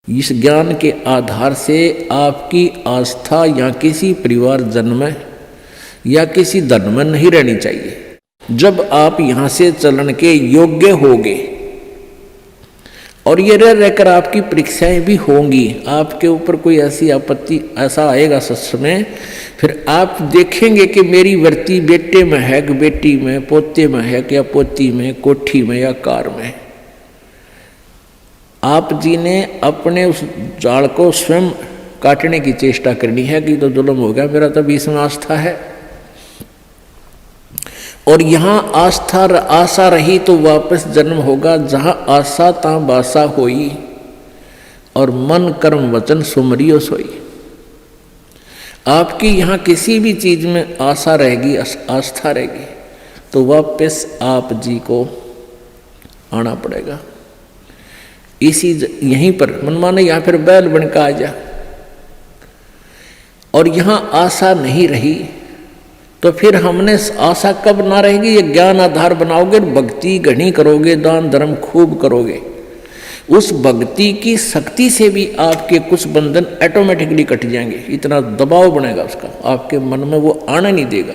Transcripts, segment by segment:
इस ज्ञान के आधार से आपकी आस्था या किसी परिवार जन में या किसी धन में नहीं रहनी चाहिए। जब आप यहाँ से चलन के योग्य होगे और ये रह रहकर आपकी परीक्षाएं भी होंगी, आपके ऊपर कोई ऐसी आपत्ति ऐसा आएगा सत्संग में, फिर आप देखेंगे कि मेरी वृत्ति बेटे में है कि बेटी में, पोते में है कि या पोती में, कोठी में या कार में। आप जी ने अपने उस जाल को स्वयं काटने की चेष्टा करनी है कि तो जुल्म हो गया, मेरा तो इसमें आस्था है। और यहाँ आस्था आशा रही तो वापस जन्म होगा, जहाँ आशा ता बासा होई और मन कर्म वचन सुमरियो सोई। आपकी यहाँ किसी भी चीज में आशा रहेगी, आस्था रहेगी, तो वापस आप जी को आना पड़ेगा। इसी यहीं पर मनमाने या फिर बैल बनकर आ जा। और यहाँ आशा नहीं रही तो फिर हमने आशा कब ना रहेगी, ये ज्ञान आधार बनाओगे, भक्ति घनी करोगे, दान धर्म खूब करोगे, उस भक्ति की शक्ति से भी आपके कुछ बंधन ऑटोमेटिकली कट जाएंगे। इतना दबाव बनेगा उसका, आपके मन में वो आना नहीं देगा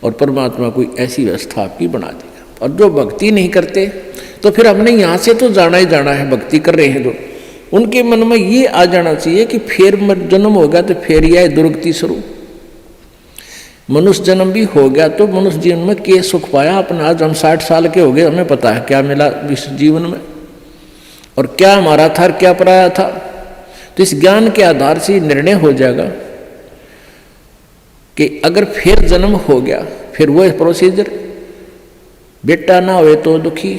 और परमात्मा कोई ऐसी व्यवस्था आपकी बना देगा। और जो भक्ति नहीं करते तो फिर हमने यहाँ से तो जाना ही जाना है, भक्ति कर रहे हैं जो, उनके मन में ये आ जाना चाहिए कि फिर जन्म होगा तो फिर यह दुर्गति शुरू। मनुष्य जन्म भी हो गया तो मनुष्य जीवन में क्या सुख पाया अपना। आज हम 60 साल के हो गए, हमें पता है क्या मिला इस जीवन में और क्या हमारा था और क्या पराया था। तो इस ज्ञान के आधार से निर्णय हो जाएगा कि अगर फिर जन्म हो गया, फिर वो प्रोसीजर, बेटा ना हुए तो दुखी,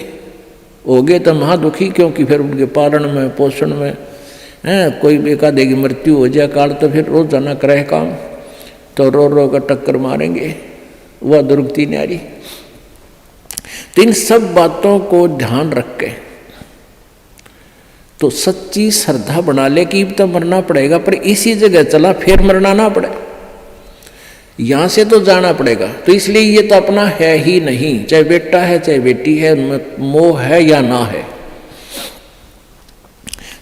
हो गए तो महादुखी, क्योंकि फिर उनके पालन में पोषण में कोई बेकादेगी मृत्यु हो जाए काल, तो फिर रोज जाना करे काम, तो रो रो कर टक्कर मारेंगे, वह दुर्गति न्यारी। तो इन सब बातों को ध्यान रख के तो सच्ची श्रद्धा बना ले कि तो मरना पड़ेगा, पर इसी जगह चला फिर मरना ना पड़े, यहां से तो जाना पड़ेगा। तो इसलिए ये तो अपना है ही नहीं, चाहे बेटा है चाहे बेटी है, उनमें मोह है या ना है।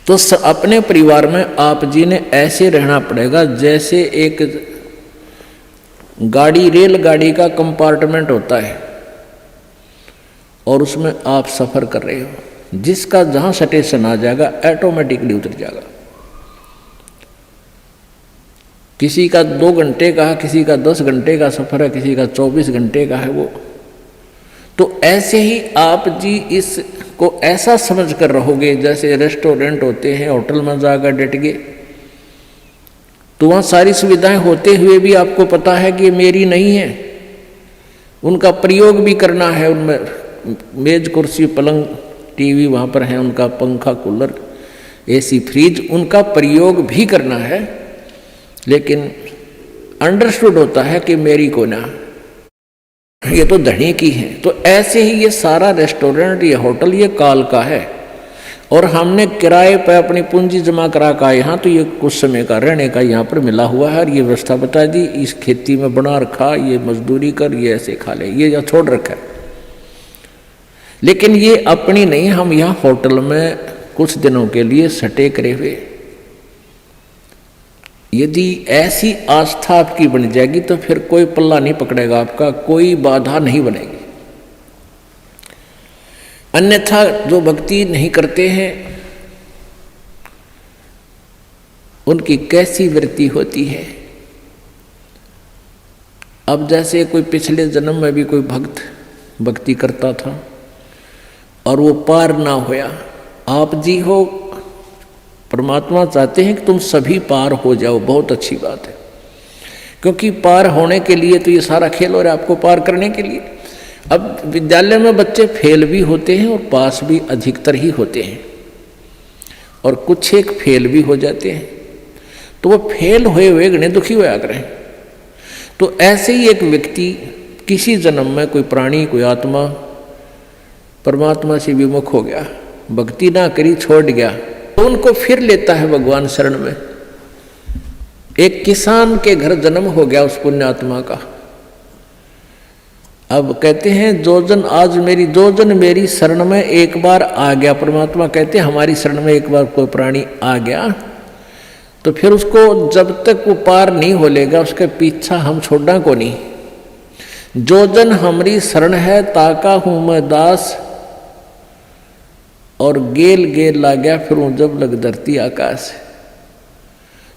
तो अपने परिवार में आप जी ने ऐसे रहना पड़ेगा जैसे एक गाड़ी, रेलगाड़ी का कंपार्टमेंट होता है और उसमें आप सफर कर रहे हो, जिसका जहां स्टेशन आ जाएगा ऑटोमेटिकली उतर जाएगा। किसी का 2 घंटे का है, किसी का 10 घंटे का सफर है, किसी का 24 घंटे का है वो। तो ऐसे ही आप जी इसको ऐसा समझ कर रहोगे जैसे रेस्टोरेंट होते हैं, होटल में जाकर डट गए, तो वहाँ सारी सुविधाएं होते हुए भी आपको पता है कि ये मेरी नहीं है, उनका प्रयोग भी करना है। उनमें मेज कुर्सी पलंग टीवी वहाँ पर है, उनका पंखा कूलर एसी फ्रिज, उनका प्रयोग भी करना है, लेकिन अंडरस्टूड होता है कि मेरी को ना, ये तो धनी की है। तो ऐसे ही ये सारा रेस्टोरेंट, ये होटल, ये काल का है और हमने किराए पर अपनी पूंजी जमा करा का यहाँ, तो ये कुछ समय का रहने का यहाँ पर मिला हुआ है और ये व्यवस्था बता दी, इस खेती में बना रखा, ये मजदूरी कर, ये ऐसे खा ले, ये या छोड़ रखा है। लेकिन ये अपनी नहीं, हम यहाँ होटल में कुछ दिनों के लिए सटे करे हुए। यदि ऐसी आस्था आपकी बन जाएगी तो फिर कोई पल्ला नहीं पकड़ेगा आपका, कोई बाधा नहीं बनेगी। अन्यथा जो भक्ति नहीं करते हैं उनकी कैसी वृत्ति होती है। अब जैसे कोई पिछले जन्म में भी कोई भक्त भक्ति करता था और वो पार ना होया, आप जी हो, परमात्मा चाहते हैं कि तुम सभी पार हो जाओ, बहुत अच्छी बात है, क्योंकि पार होने के लिए तो ये सारा खेल हो रहा है आपको पार करने के लिए। अब विद्यालय में बच्चे फेल भी होते हैं और पास भी अधिकतर ही होते हैं, और कुछ एक फेल भी हो जाते हैं, तो वो फेल हुए हुए गणे दुखी होया करें। तो ऐसे ही एक व्यक्ति किसी जन्म में कोई प्राणी, कोई आत्मा परमात्मा से विमुख हो गया, भक्ति ना करी, छोड़ गया, तो उनको फिर लेता है भगवान शरण में। एक किसान के घर जन्म हो गया उस पुण्यात्मा का, अब कहते हैं जो जन मेरी शरण में एक बार आ गया, परमात्मा कहते हैं हमारी शरण में एक बार कोई प्राणी आ गया तो फिर उसको जब तक वो पार नहीं हो लेगा उसके पीछा हम छोड़ना को नहीं। जो जन हमारी शरण है ताका हूं मैं दास, और गेल गेल ला गया फिर वो जब लग धरती आकाश।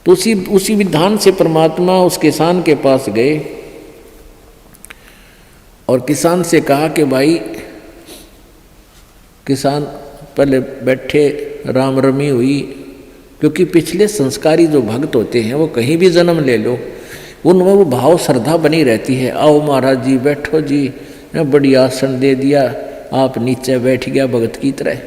तो उसी विधान से परमात्मा उस किसान के पास गए और किसान से कहा कि भाई, किसान पहले बैठे, राम रमी हुई, क्योंकि पिछले संस्कारी जो भक्त होते हैं वो कहीं भी जन्म ले लो उनमें वो भाव श्रद्धा बनी रहती है। आओ महाराज जी बैठो जी, बड़ी आसन दे दिया, आप नीचे बैठ गया भगत की तरह।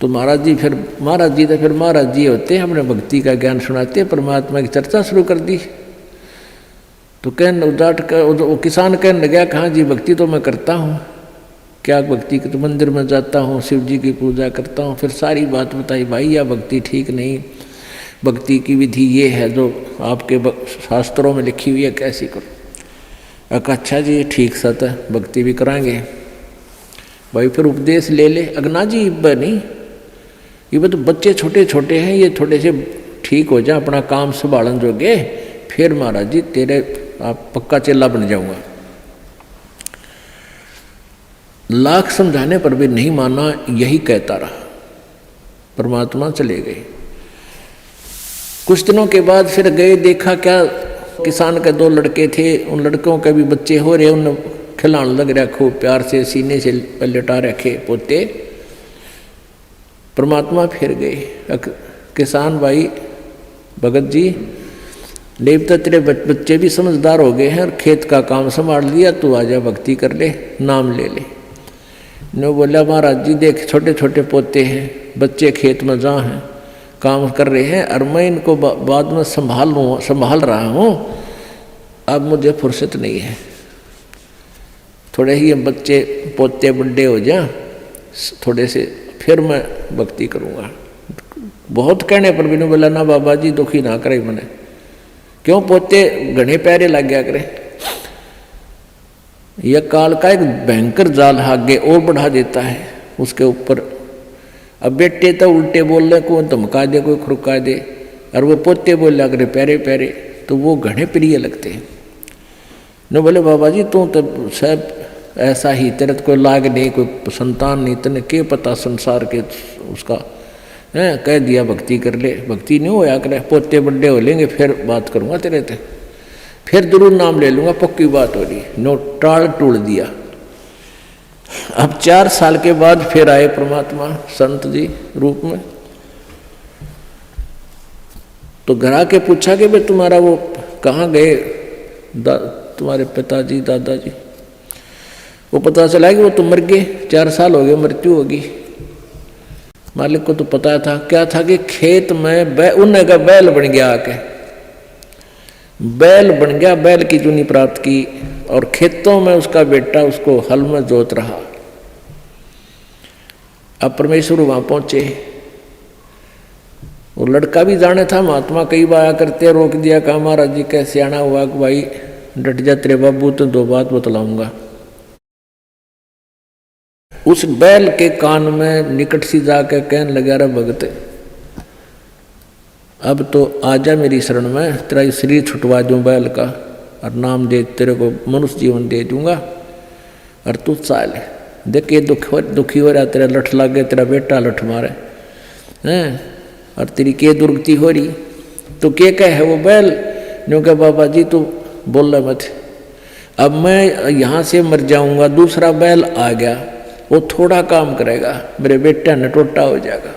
तो महाराज जी होते हैं, अपने भक्ति का ज्ञान सुनाते हैं, परमात्मा की चर्चा शुरू कर दी। तो वो किसान कहने लगा, कहाँ जी भक्ति तो मैं करता हूँ, क्या भक्ति तो मंदिर में जाता हूँ, शिव जी की पूजा करता हूँ। फिर सारी बात बताई, भाई यह भक्ति ठीक नहीं, भक्ति की विधि ये है जो आपके शास्त्रों में लिखी हुई है, कैसी करो। अच्छा जी ठीक सत है, भक्ति भी कराएंगे भाई, फिर उपदेश ले ले। अगना जी नहीं, ये तो बच्चे छोटे छोटे हैं, ये थोड़े से ठीक हो जाए, अपना काम संभालन जोगे, फिर महाराज जी तेरे आप पक्का चेला बन जाऊंगा। लाख समझाने पर भी नहीं माना, यही कहता रहा। परमात्मा चले गए। कुछ दिनों के बाद फिर गए, देखा क्या किसान के 2 लड़के थे, उन लड़कों के भी बच्चे हो रहे, उन खिलाने लग रहा खूब प्यार से, सीने से लिटा रखे पोते। परमात्मा फिर गए, किसान भाई भगत जी देवता तेरे बच्चे भी समझदार हो गए हैं और खेत का काम संभाल लिया, तू आजा भक्ति कर ले, नाम ले ले। ने बोला महाराज जी देख छोटे छोटे पोते हैं, बच्चे खेत में जहाँ हैं काम कर रहे हैं और मैं इनको बाद में संभाल रहा हूँ, अब मुझे फुर्सत नहीं है, थोड़े ही बच्चे पोते बड़े हो जाए थोड़े से, फिर मैं भक्ति करूँगा। बहुत कहने पर भी नहीं बोला, ना बाबा जी दुखी ना करे मैंने, क्यों पोते घने प्यारे लग गया करे। यह काल का एक भयंकर जाल आगे और बढ़ा देता है उसके ऊपर। अब बेटे तो उल्टे बोल रहे, कोई धमका दे, कोई खुरका दे, और वो पोते बोल रहा करे प्यारे प्यारे, तो वो घने प्रिय लगते हैं। न बोले बाबा जी तू तो सब ऐसा ही, तेरे तो कोई लाग नहीं, कोई संतान नहीं, तेने क्या पता संसार के उसका है, कह दिया भक्ति कर ले, भक्ति नहीं होया करे, पोते बड़े हो लेंगे फिर बात करूँगा तेरे से, फिर जरूर नाम ले लूँगा, पक्की बात हो रही। नो टाल टूल दिया। अब 4 साल के बाद फिर आए परमात्मा संत जी रूप में। तो घर आके पूछा कि भाई तुम्हारा वो कहाँ गए तुम्हारे पिताजी दादाजी। वो पता चला कि वो तो मर गए, 4 साल हो गए, मृत्यु होगी। मालिक को तो पता था, क्या था कि खेत में उन्हें का बैल बन गया, आके बैल बन गया, बैल की चुनी प्राप्त की, और खेतों में उसका बेटा उसको हल में जोत रहा। अब परमेश्वर वहां पहुंचे, वो लड़का भी जाने था, महात्मा कई बार करते, रोक दिया, कहा महाराज जी कैसे आना हुआ कि भाई डट जा तेरे बाबू, तो 2 बात बतलाऊंगा। उस बैल के कान में निकट सी जाकर कहने लगा, रे भगत अब तो आजा मेरी शरण में, तेरा शरीर छुटवा दूं बैल का, और नाम दे, तेरे को मनुष्य जीवन दे दूंगा, और तू चाल देख ये दुखी हो रहा, तेरा लठ लग गया, तेरा बेटा लठ मारे हैं, और तेरी के दुर्गति हो रही, तो के कह है वो बैल। न्यू कह बाबा जी तू बोल रहा मत, अब मैं यहाँ से मर जाऊंगा, दूसरा बैल आ गया, वो थोड़ा काम करेगा, मेरे बेटा ने टोटा हो जाएगा,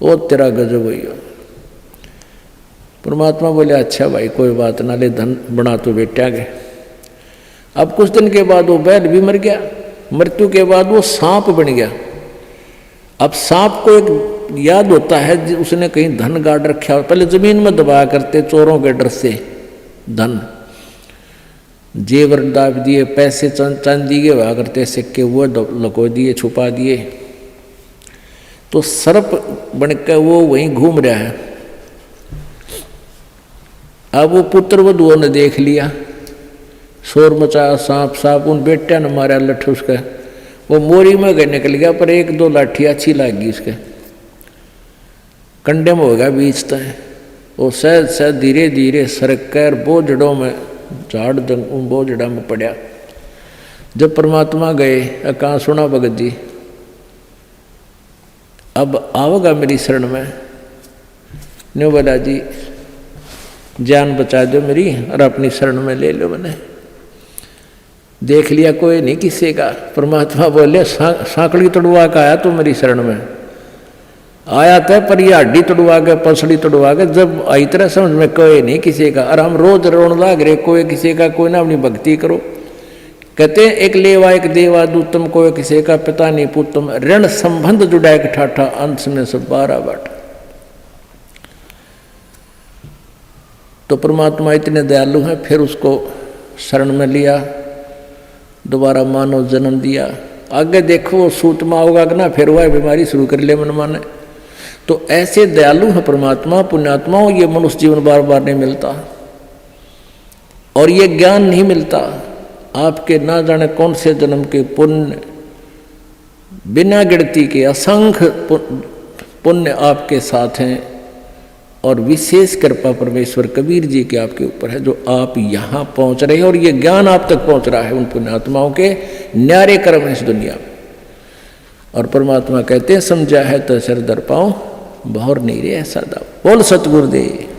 वो तेरा गजब हुई हो। परमात्मा बोले अच्छा भाई कोई बात ना, ले धन बना तो बेटा के। अब कुछ दिन के बाद वो बैल भी मर गया, मृत्यु के बाद वो सांप बन गया। अब सांप को एक याद होता है, उसने कहीं धन गाड़ रखा, पहले जमीन में दबाया करते चोरों के डर से, धन जेवर दाब दिए, पैसे चांदी के हुआ करते सिक्के, वो लको दिए, छुपा दिए। तो सर्प बनकर वो वहीं घूम रहा है। अब वो पुत्र वधुओं ने देख लिया शोर मचाया, सांप सांप, उन बेटिया ने मारा लठ उसका, वो मोरी में गए निकल गया, पर एक दो लाठी अच्छी लग गई उसके, कंडे में हो गया बीच तय। वो सहज सहज धीरे धीरे सरक कर बोझड़ों में, झाड़ बोझड़ा में पड़ा। जब परमात्मा गए, कहाँ सुना भगत जी अब आओगा मेरी शरण में, न्यू बोला जी जान बचा दो मेरी और अपनी शरण में ले लो। मैंने देख लिया कोई नहीं किसी का। परमात्मा बोले सांकड़ी तोड़वा का आया तो मेरी शरण में आया था, पर ये हड्डी तोड़वा के पसड़ी तोड़वा के जब आई तरह समझ में कोई नहीं किसी का। और हम रोज रोन लाग रहे कोई किसी का, कोई ना अपनी भक्ति करो। कहते हैं एक लेवा एक देवा दूतम, कोई किसी का पिता नहीं पुतम, ऋण संबंध जुड़ा एक ठाठा, अंत में सब 12 बाट। तो परमात्मा इतने दयालु हैं, फिर उसको शरण में लिया, दोबारा मानव जन्म दिया। आगे देखो सूत में होगा कि ना, फिर वह बीमारी शुरू कर ले मन माने। तो ऐसे दयालु है परमात्मा, पुण्यात्माओं। ये मनुष्य जीवन बार बार नहीं मिलता और ये ज्ञान नहीं मिलता। आपके ना जाने कौन से जन्म के पुण्य, बिना गिनती के असंख्य पुण्य आपके साथ हैं और विशेष कृपा परमेश्वर कबीर जी के आपके ऊपर है, जो आप यहाँ पहुँच रहे हैं और ये ज्ञान आप तक पहुँच रहा है उन पुण्यात्माओं के न्यारे कर्म है इस दुनिया में। और परमात्मा कहते हैं समझा है तो सिर दर पाओ, बहुर नहीं रे ऐसा दाव। बोल सतगुरुदेव।